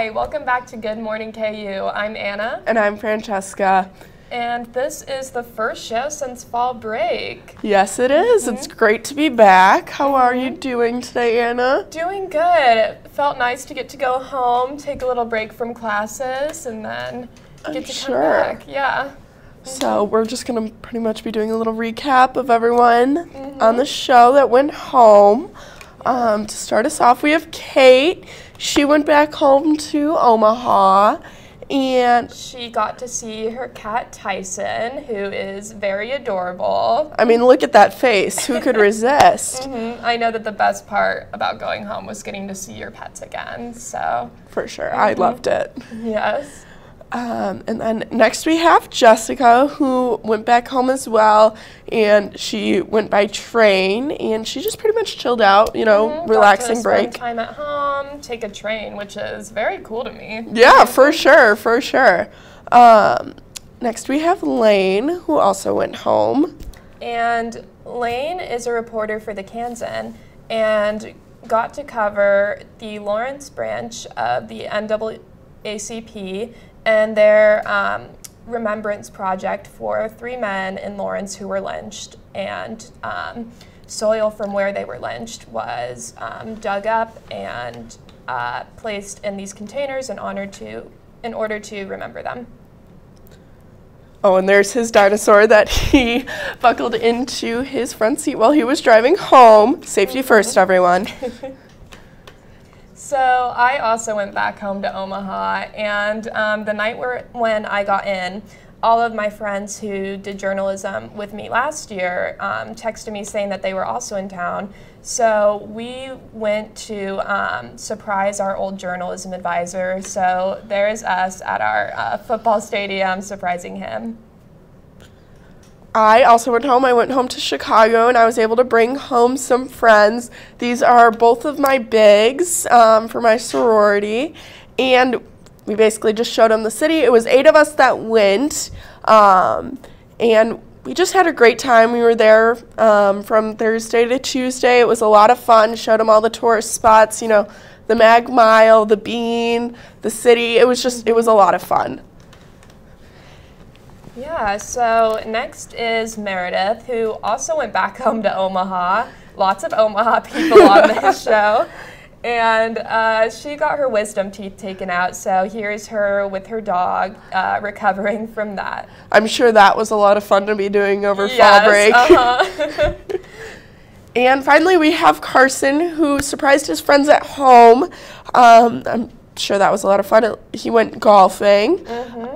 Hi, welcome back to Good Morning KU. I'm Anna. And I'm Francesca. And this is the first show since fall break. Yes, it is. It's great to be back. How are you doing today, Anna? Doing good. It felt nice to get to go home, take a little break from classes, and then get to come back. Yeah. So we're just going to pretty much be doing a little recap of everyone on the show that went home. To start us off, we have Kate. She went back home to Omaha. And she got to see her cat Tyson, who is very adorable. I mean, look at that face. Who could resist? I know that the best part about going home was getting to see your pets again, so. For sure. I loved it. Yes. And then next we have Jessica, who went back home as well, and she went by train, and she just pretty much chilled out, you know, relaxing break. Spend time at home, take a train, which is very cool to me. Yeah, for sure, for sure. Next we have Lane, who also went home. And Lane is a reporter for the Kansan, and got to cover the Lawrence branch of the NAACP and their remembrance project for 3 men in Lawrence who were lynched, and soil from where they were lynched was dug up and placed in these containers in order to remember them. Oh, and there's his dinosaur that he buckled into his front seat while he was driving home. Safety first, everyone. So I also went back home to Omaha, and the night when I got in, all of my friends who did journalism with me last year texted me saying that they were also in town. So we went to surprise our old journalism advisor. So there's us at our football stadium surprising him. I also went home. I went home to Chicago, and I was able to bring home some friends. These are both of my bigs for my sorority, and we basically just showed them the city. It was 8 of us that went, and we just had a great time. We were there from Thursday to Tuesday. It was a lot of fun. Showed them all the tourist spots, you know, the Mag Mile, the Bean, the city. It was a lot of fun. Yeah, so next is Meredith, who also went back home to Omaha. Lots of Omaha people on this show. And she got her wisdom teeth taken out, so here's her with her dog recovering from that. I'm sure that was a lot of fun to be doing over fall break. And finally, we have Carson, who surprised his friends at home. I'm sure that was a lot of fun. He went golfing.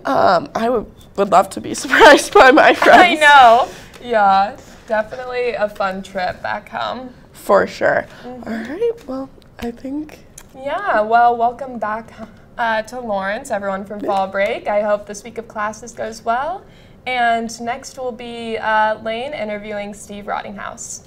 I would love to be surprised by my friends. I know. Yeah, definitely a fun trip back home. For sure. All right, well, I think. Yeah, well, welcome back to Lawrence, everyone from fall break. I hope this week of classes goes well. And next will be Lane interviewing Steve Rottinghaus.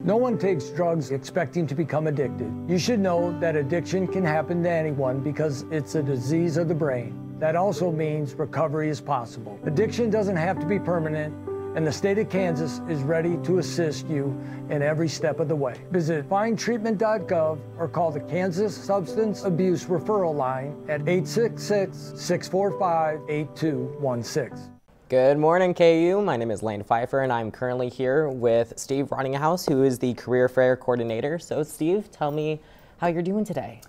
No one takes drugs expecting to become addicted. You should know that addiction can happen to anyone because it's a disease of the brain. That also means recovery is possible. Addiction doesn't have to be permanent, and the state of Kansas is ready to assist you in every step of the way. Visit findtreatment.gov or call the Kansas Substance Abuse Referral Line at 866-645-8216. Good morning, KU. My name is Lane Pfeiffer, and I'm currently here with Steve Rottinghaus, who is the Career Fair Coordinator. So, Steve, tell me how you're doing today.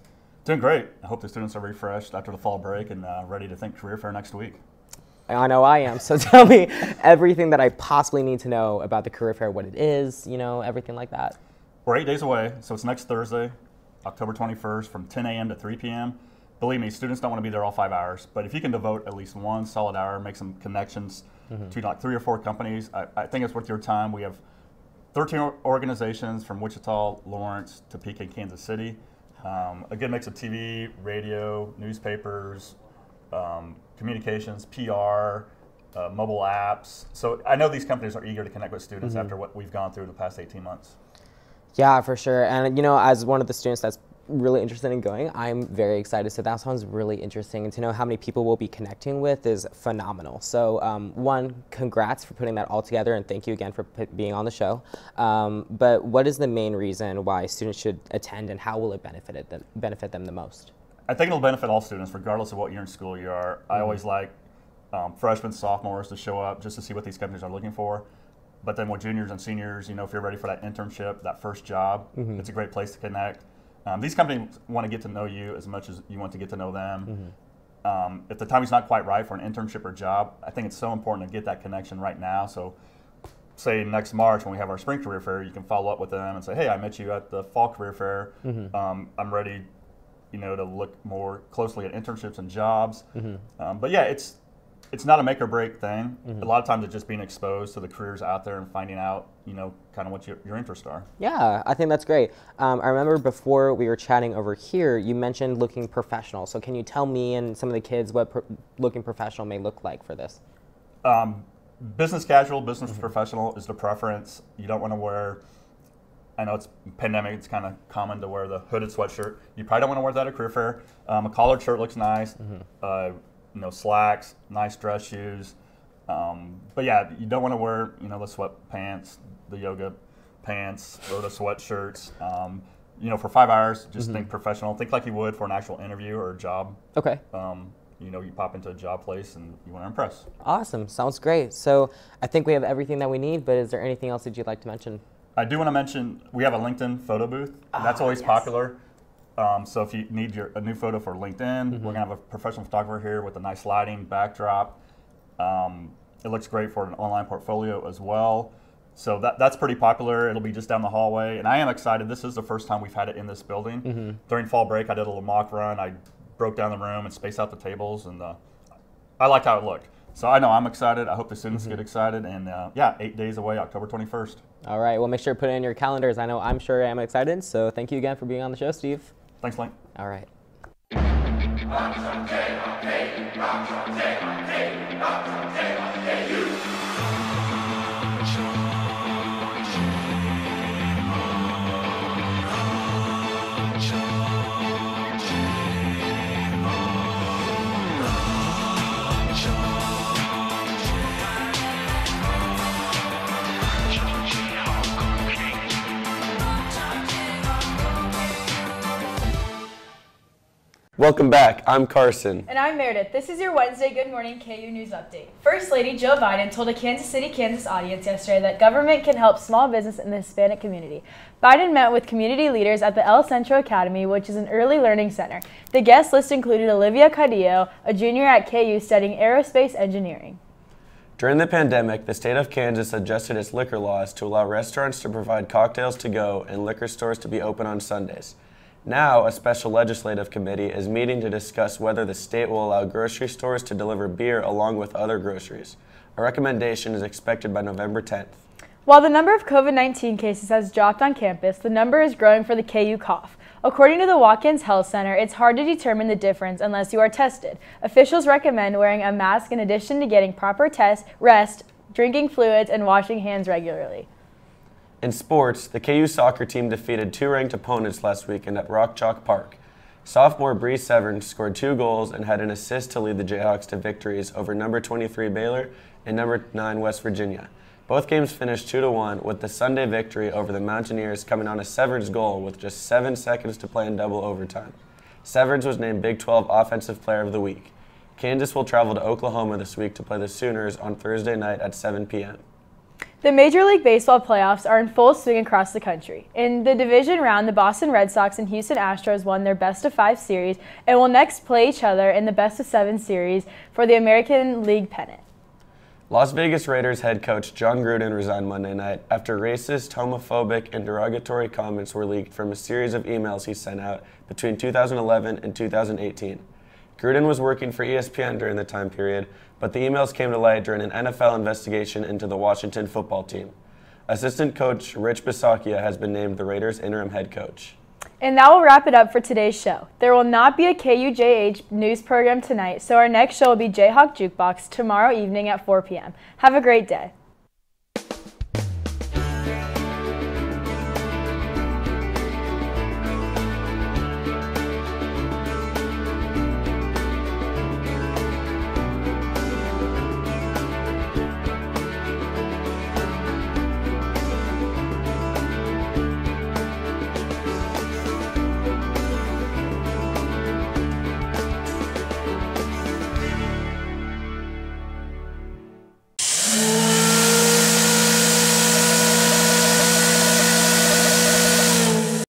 Doing great. I hope the students are refreshed after the fall break and ready to think Career Fair next week. I know I am. So tell me everything that I possibly need to know about the Career Fair, what it is, you know, everything like that. We're 8 days away, so it's next Thursday, October 21st from 10 a.m. to 3 p.m. Believe me, students don't want to be there all 5 hours, but if you can devote at least one solid hour, make some connections to like 3 or 4 companies, I think it's worth your time. We have 13 organizations from Wichita, Lawrence, Topeka, and Kansas City. A good mix of TV, radio, newspapers, communications, PR, mobile apps. So I know these companies are eager to connect with students after what we've gone through the past 18 months. Yeah, for sure. And, you know, as one of the students that's really interested in going, I'm very excited. So that sounds really interesting. And to know how many people we'll be connecting with is phenomenal. So one, congrats for putting that all together, and thank you again for being on the show. But what is the main reason why students should attend, and how will it benefit them the most? I think it'll benefit all students, regardless of what year in school you are. I always like freshmen, sophomores to show up just to see what these companies are looking for. But then with juniors and seniors, if you're ready for that internship, that first job, it's a great place to connect. These companies want to get to know you as much as you want to get to know them. If the timing's not quite right for an internship or job, I think it's so important to get that connection right now. So say next March when we have our spring career fair, you can follow up with them and say, hey, I met you at the fall career fair. I'm ready to look more closely at internships and jobs. But yeah, it's not a make or break thing. A lot of times it's just being exposed to the careers out there and finding out, kind of what your interests are. Yeah, I think that's great. I remember before we were chatting over here, you mentioned looking professional. So can you tell me and some of the kids what looking professional may look like for this? Business casual, business professional is the preference. You don't want to wear, I know it's pandemic, it's kind of common to wear the hooded sweatshirt. You probably don't want to wear that at a career fair. A collared shirt looks nice. Slacks, nice dress shoes. But yeah, you don't want to wear, the sweatpants, the yoga pants, or the sweatshirts. For 5 hours, just think professional. Think like you would for an actual interview or a job. Okay. You pop into a job place and you want to impress. Awesome. Sounds great. So I think we have everything that we need, but is there anything else that you'd like to mention? I do want to mention we have a LinkedIn photo booth. That's always popular. So if you need a new photo for LinkedIn, we're going to have a professional photographer here with a nice lighting backdrop. It looks great for an online portfolio as well. So that's pretty popular. It'll be just down the hallway. And I am excited. This is the first time we've had it in this building. During fall break, I did a little mock run. I broke down the room and spaced out the tables. And I liked how it looked. So I know I'm excited. I hope the students get excited. And 8 days away, October 21st. All right. Well, make sure to put it in your calendars. I know I'm sure I'm excited. So thank you again for being on the show, Steve. Thanks, Link. All right. Welcome back. I'm Carson. And I'm Meredith. This is your Wednesday Good Morning KU News Update. First Lady Joe Biden told a Kansas City, Kansas audience yesterday that government can help small business in the Hispanic community. Biden met with community leaders at the El Centro Academy, which is an early learning center. The guest list included Olivia Cadillo, a junior at KU studying aerospace engineering. During the pandemic, the state of Kansas adjusted its liquor laws to allow restaurants to provide cocktails to go and liquor stores to be open on Sundays. Now, a special legislative committee is meeting to discuss whether the state will allow grocery stores to deliver beer along with other groceries. A recommendation is expected by November 10th. While the number of COVID-19 cases has dropped on campus, the number is growing for the KU cough. According to the Watkins Health Center, it's hard to determine the difference unless you are tested. Officials recommend wearing a mask in addition to getting proper rest, drinking fluids, and washing hands regularly. In sports, the KU soccer team defeated two ranked opponents last weekend at Rock Chalk Park. Sophomore Bree Severns scored 2 goals and had an assist to lead the Jayhawks to victories over number 23 Baylor and number 9 West Virginia. Both games finished 2-1, with the Sunday victory over the Mountaineers coming on a Severns goal with just 7 seconds to play in double overtime. Severns was named Big 12 Offensive Player of the Week. Kansas will travel to Oklahoma this week to play the Sooners on Thursday night at 7 p.m. The Major League Baseball playoffs are in full swing across the country. In the division round, the Boston Red Sox and Houston Astros won their best-of-5 series and will next play each other in the best-of-7 series for the American League pennant. Las Vegas Raiders head coach John Gruden resigned Monday night after racist, homophobic, and derogatory comments were leaked from a series of emails he sent out between 2011 and 2018. Gruden was working for ESPN during the time period, but the emails came to light during an NFL investigation into the Washington football team. Assistant coach Rich Bisaccia has been named the Raiders' interim head coach. And that will wrap it up for today's show. There will not be a KUJH news program tonight, so our next show will be Jayhawk Jukebox tomorrow evening at 4 p.m. Have a great day.